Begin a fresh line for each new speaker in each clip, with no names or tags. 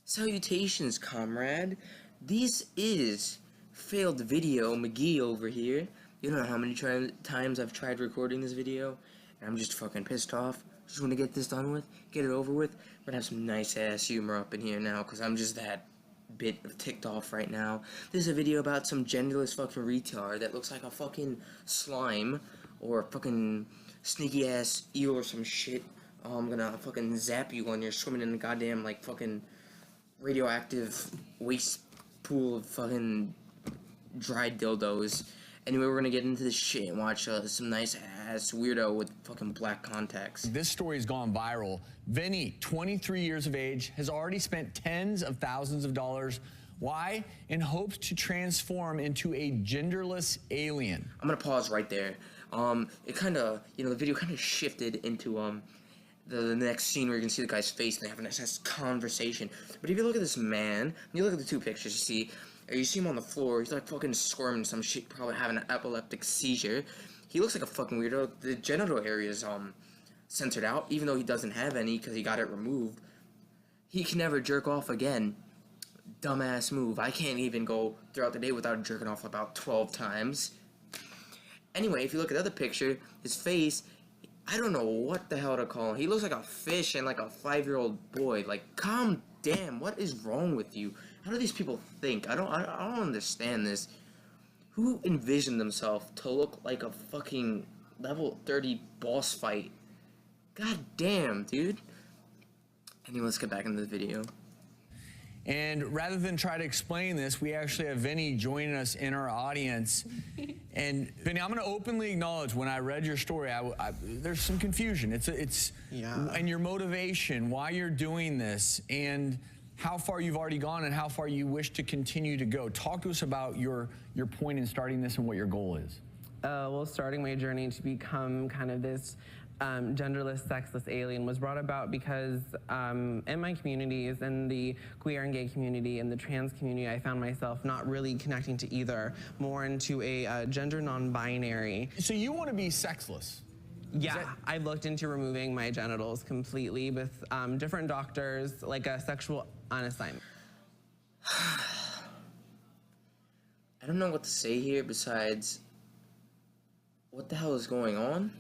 Salutations, comrade. This is Failed Video McGee over here. You don't know how many times I've tried recording this video, and I'm just fucking pissed off. Just want to get this done with, get it over with. I'm gonna have some nice-ass humor up in here now, because I'm just that bit of ticked off right now. This is a video about some genderless fucking retard that looks like a fucking slime, or a fucking sneaky-ass eel or some shit. I'm gonna fucking zap you when you're swimming in the goddamn, like, fucking radioactive waste pool of fucking dried dildos. Anyway, we're gonna get into this shit and watch some nice ass weirdo with fucking black contacts.
This story has gone viral. Vinny, 23 years of age, has already spent tens of thousands of dollars. Why? In hopes to transform into a genderless alien.
I'm gonna pause right there. It kind of, the video kind of shifted into the next scene where you can see the guy's face and they have a nice conversation. But if you look at this man, and you look at the two pictures, you see him on the floor, he's like fucking squirming some shit, probably having an epileptic seizure. He looks like a fucking weirdo. The genital area is censored out, even though he doesn't have any because he got it removed. He can never jerk off again. Dumbass move. I can't even go throughout the day without jerking off about 12 times. Anyway, if you look at the other picture, his face, I don't know what the hell to call him. He looks like a fish and like a 5-year-old boy. Like, calm down. What is wrong with you? How do these people think? I don't understand this. Who envisioned themselves to look like a fucking level 30 boss fight? God damn, dude. Anyway, let's get back into the video.
And rather than try to explain this, we actually have Vinny joining us in our audience. And Vinny, I'm going to openly acknowledge when I read your story, there's some confusion. And your motivation, why you're doing this, and how far you've already gone and how far you wish to continue to go. Talk to us about your point in starting this and what your goal is.
Well, starting my journey to become kind of this genderless, sexless alien was brought about because in my communities, in the queer and gay community and the trans community, I found myself not really connecting to either, more into a gender non-binary.
So you want to be sexless?
Yeah, I looked into removing my genitals completely with different doctors, like a sexual unassignment.
I don't know what to say here besides, what the hell is going on?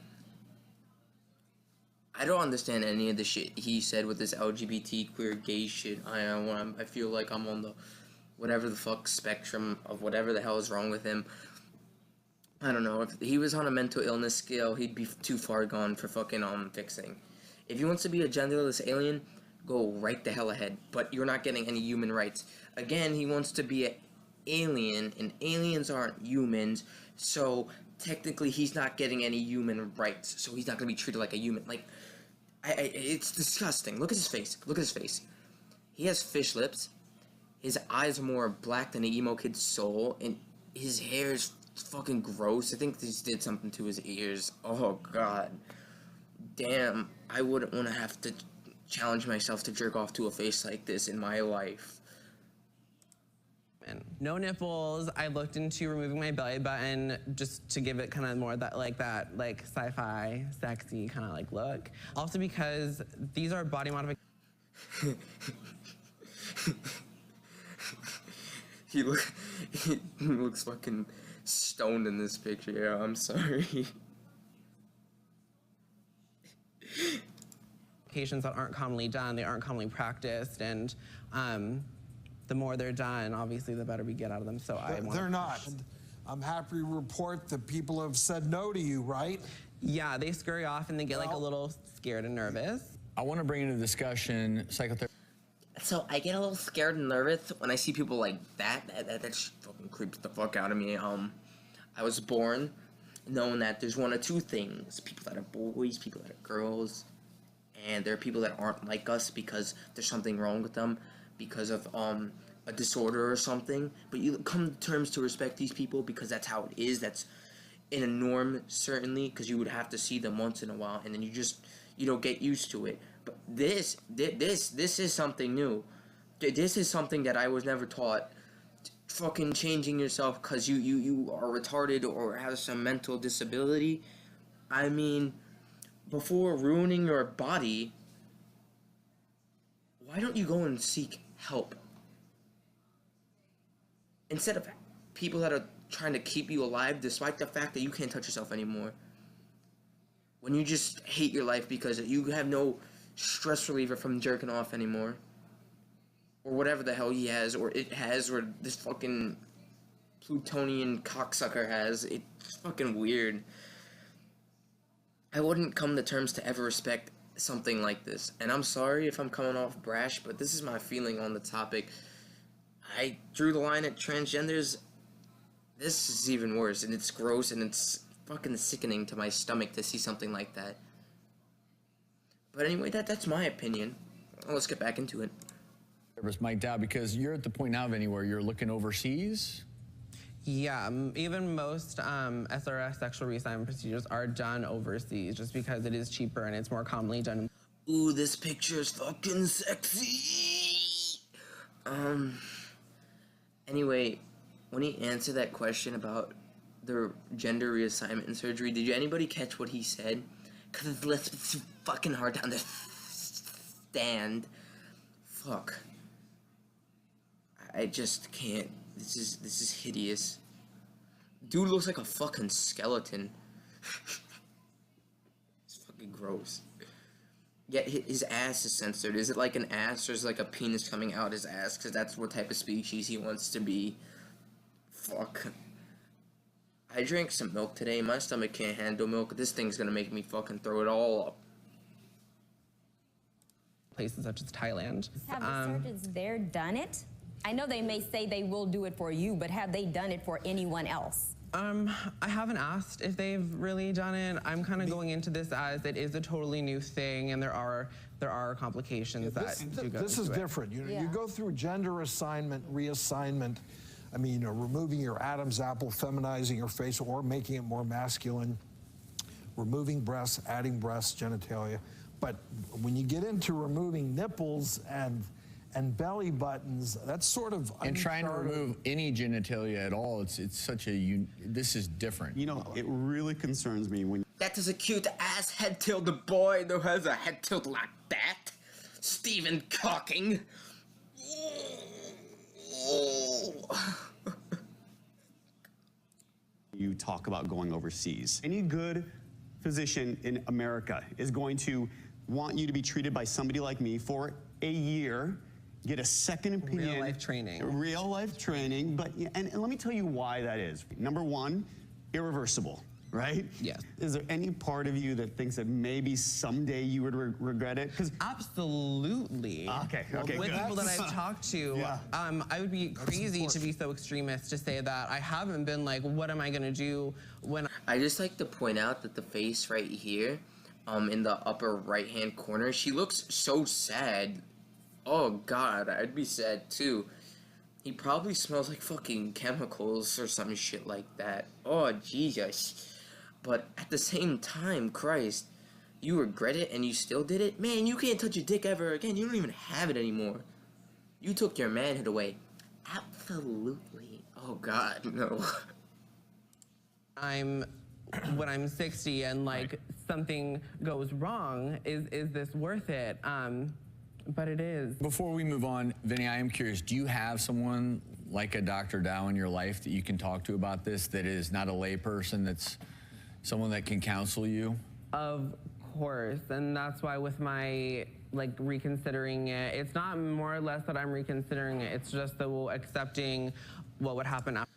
I don't understand any of the shit he said with this LGBT queer gay shit. I feel like I'm on the whatever the fuck spectrum of whatever the hell is wrong with him. I don't know. If he was on a mental illness scale, he'd be too far gone for fucking fixing. If he wants to be a genderless alien, go right the hell ahead. But you're not getting any human rights. Again, he wants to be an alien, and aliens aren't humans, so technically he's not getting any human rights. So he's not going to be treated like a human. Like, it's disgusting. Look at his face. Look at his face. He has fish lips. His eyes are more black than an emo kid's soul, and his hair is fucking gross. I think this did something to his ears. Oh god. Damn, I wouldn't want to have to challenge myself to jerk off to a face like this in my life.
No nipples. I looked into removing my belly button just to give it kind of more that sci-fi, sexy kind of like look. Also because these are body modifications.
He looks fucking stoned in this picture. Yeah, I'm sorry.
That aren't commonly done, they aren't commonly practiced, and the more they're done, obviously, the better we get out of them. So
they're not. I'm happy to report that people have said no to you, right?
Yeah, they scurry off and they get like a little scared and nervous.
I want to bring into discussion psychotherapy.
So I get a little scared and nervous when I see people like that. That just fucking creeps the fuck out of me. I was born knowing that there's one of two things: people that are boys, people that are girls, and there are people that aren't like us because there's something wrong with them, because of a disorder or something. But you come to terms to respect these people because that's how it is. That's in a norm, certainly, because you would have to see them once in a while, and then you don't get used to it. But this is something new. This is something that I was never taught. Fucking changing yourself because you are retarded or have some mental disability. I mean, before ruining your body, why don't you go and seek help. Instead of people that are trying to keep you alive despite the fact that you can't touch yourself anymore. When you just hate your life because you have no stress reliever from jerking off anymore. Or whatever the hell he has, or it has, or this fucking Plutonian cocksucker has. It's fucking weird. I wouldn't come to terms to ever respect something like this. And I'm sorry if I'm coming off brash, but this is my feeling on the topic. I drew the line at transgenders. This is even worse, and it's gross, and it's fucking sickening to my stomach to see something like that. But anyway, that's my opinion. Let's get back into it.
Mike Dow, because you're at the point now, Vinny, where you're looking overseas.
Yeah, even most SRS sexual reassignment procedures are done overseas just because it is cheaper and it's more commonly done.
Ooh, this picture is fucking sexy. Anyway, when he answered that question about the gender reassignment and surgery, did anybody catch what he said? Because his lips are too fucking hard to understand. Fuck. I just can't. This is hideous. Dude looks like a fucking skeleton. It's fucking gross. Yet his ass is censored. Is it like an ass or is it like a penis coming out his ass? Because that's what type of species he wants to be. Fuck. I drank some milk today. My stomach can't handle milk. This thing's gonna make me fucking throw it all up.
Places such as Thailand.
Have the surgeons there done it? I know they may say they will do it for you, but have they done it for anyone else?
I haven't asked if they've really done it. I'm kind of going into this as it is a totally new thing, and there are complications that do go
This is
into it.
different. You go through gender assignment, reassignment. I mean, removing your Adam's apple, feminizing your face, or making it more masculine. Removing breasts, adding breasts, genitalia. But when you get into removing nipples and belly buttons, that's sort of
And trying to remove any genitalia at all, it's such a, this is different.
You know, it really concerns me when...
That is a cute ass head-tilted boy that has a head tilt like that. Stephen Hawking.
You talk about going overseas. Any good physician in America is going to want you to be treated by somebody like me for a year, get a second opinion.
Real life training.
Real life training, but, and let me tell you why that is. Number one, irreversible, right?
Yes.
Is there any part of you that thinks that maybe someday you would regret it?
Absolutely.
Okay,
With
good.
people that I've talked to,
Yeah.
I would be crazy to be so extremist to say that. I haven't been like, what am I gonna do when
I just like to point out that the face right here, in the upper right-hand corner, she looks so sad. Oh God, I'd be sad too. He probably smells like fucking chemicals or some shit like that. Oh Jesus. But at the same time, Christ, you regret it and you still did it? Man, you can't touch your dick ever again. You don't even have it anymore. You took your manhood away. Absolutely. Oh God, no.
when I'm 60 and like something goes wrong, is this worth it? But it is.
Before we move on, Vinny, I am curious, do you have someone like a Dr. Dow in your life that you can talk to about this that is not a layperson, that's someone that can counsel you?
Of course, and that's why with my reconsidering it, it's not more or less that I'm reconsidering it, it's just that accepting what would happen after.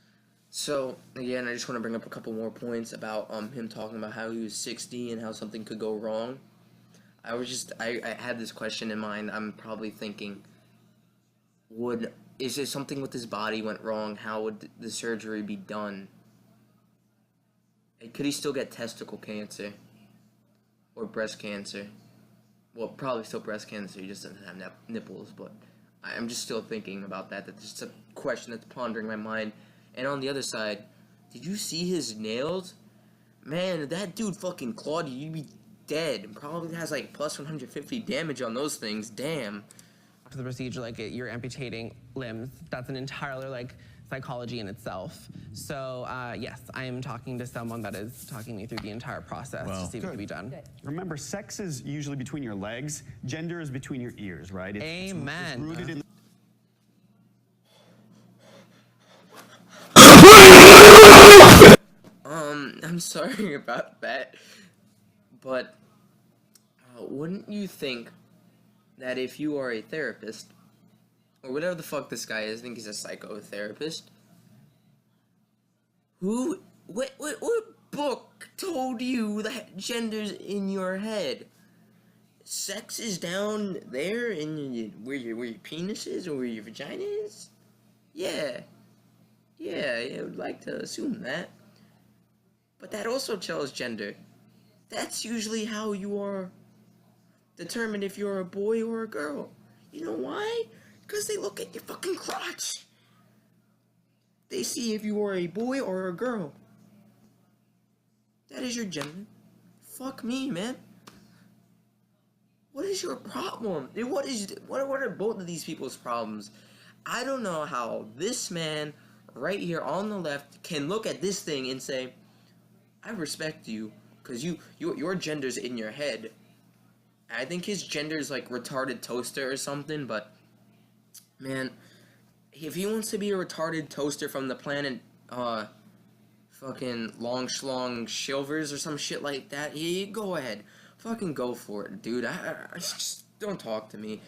So, again, I just want to bring up a couple more points about him talking about how he was 60 and how something could go wrong. I had this question in mind. I'm probably thinking, is there something with his body went wrong? How would the surgery be done? Could he still get testicle cancer? Or breast cancer? Well, probably still breast cancer, he just doesn't have nipples, but I'm just still thinking about that. That's just a question that's pondering my mind. And on the other side, did you see his nails? Man, if that dude fucking clawed you, you'd be dead. Probably has like plus 150 damage on those things. Damn.
After the procedure, you're amputating limbs. That's an entirely psychology in itself. So yes, I am talking to someone that is talking me through the entire process to see what can be done.
Good.
Remember, sex is usually between your legs. Gender is between your ears, right?
Amen.
It's rooted in
I'm sorry about that, but wouldn't you think that if you are a therapist, or whatever the fuck this guy is, I think he's a psychotherapist, what book told you that gender's in your head? Sex is down there in where your penis is or where your vagina is? Yeah, I would like to assume that. But that also tells gender. That's usually how you are determined if you're a boy or a girl. You know why? Because they look at your fucking crotch. They see if you are a boy or a girl. That is your gender. Fuck me, man. What is your problem? What are both of these people's problems? I don't know how this man right here on the left can look at this thing and say, I respect you, because your gender's in your head. I think his gender's like retarded toaster or something, but man, if he wants to be a retarded toaster from the planet fucking long schlong shilvers or some shit like that, he go ahead. Fucking go for it, dude. I just don't talk to me.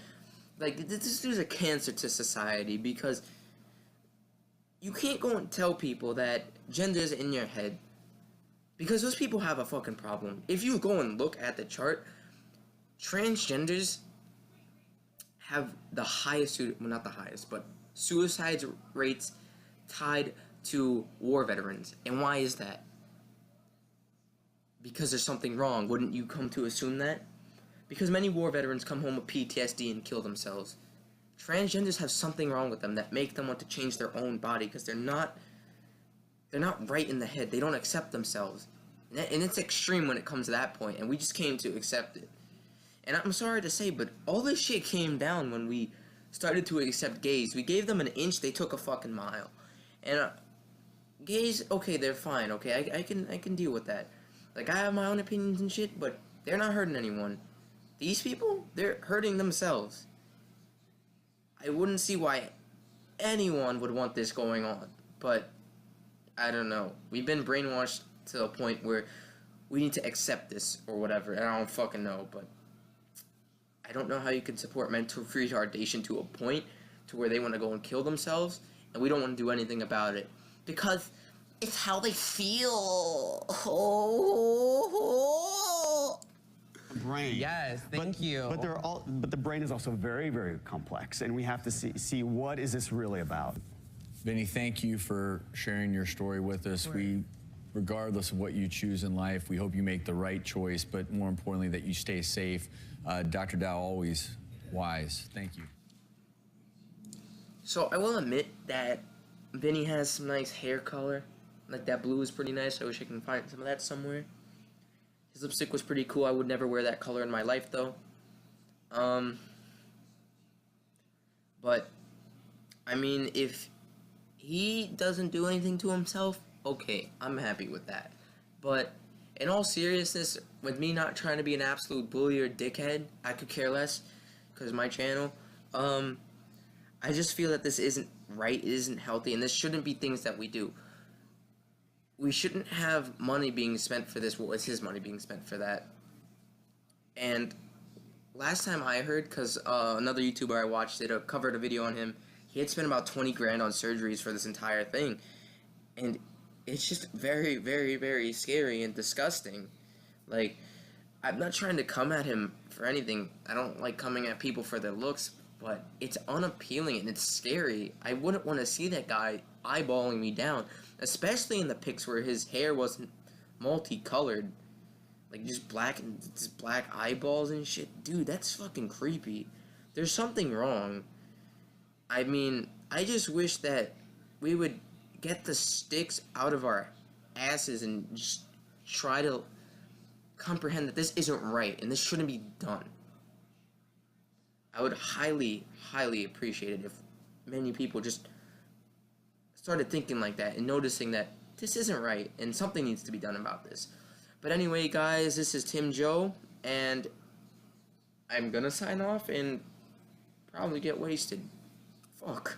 Like, this dude's a cancer to society, because you can't go and tell people that gender's in your head, because those people have a fucking problem. If you go and look at the chart, transgenders have the highest, well, not the highest, but suicide rates tied to war veterans. And why is that? Because there's something wrong. Wouldn't you come to assume that? Because many war veterans come home with PTSD and kill themselves. Transgenders have something wrong with them that make them want to change their own body, because they're not right in the head. They don't accept themselves. And it's extreme when it comes to that point, and we just came to accept it. And I'm sorry to say, but all this shit came down when we started to accept gays. We gave them an inch, they took a fucking mile. And gays, okay, they're fine, okay, I can deal with that. Like, I have my own opinions and shit, but they're not hurting anyone. These people, they're hurting themselves. I wouldn't see why anyone would want this going on, but I don't know. We've been brainwashed to a point where we need to accept this or whatever, and I don't fucking know, but I don't know how you can support mental retardation to a point to where they want to go and kill themselves, and we don't want to do anything about it, because it's how they feel.
Brain.
Yes, thank you.
But the brain is also very, very complex, and we have to see what is this really about.
Vinny, thank you for sharing your story with us. We, regardless of what you choose in life, we hope you make the right choice, but more importantly, that you stay safe. Dr. Dow, always wise. Thank you.
So I will admit that Vinny has some nice hair color. Like, that blue is pretty nice. I wish I can find some of that somewhere. His lipstick was pretty cool. I would never wear that color in my life, though. But, I mean, if he doesn't do anything to himself, okay, I'm happy with that. But in all seriousness, with me not trying to be an absolute bully or dickhead, I could care less, because my channel, I just feel that this isn't right, it isn't healthy, and this shouldn't be things that we do. We shouldn't have money being spent for this. Well, it's his money being spent for that. And last time I heard, because another YouTuber I watched covered a video on him, he had spent about 20 grand on surgeries for this entire thing. And it's just very, very, very scary and disgusting. Like, I'm not trying to come at him for anything. I don't like coming at people for their looks, but it's unappealing and it's scary. I wouldn't want to see that guy eyeballing me down, especially in the pics where his hair wasn't multicolored. Like, just black and just black eyeballs and shit. Dude, that's fucking creepy. There's something wrong. I mean, I just wish that we would get the sticks out of our asses and just try to comprehend that this isn't right and this shouldn't be done. I would highly, highly appreciate it if many people just started thinking like that and noticing that this isn't right and something needs to be done about this. But anyway, guys, this is Tim Joe, and I'm gonna sign off and probably get wasted. Fuck.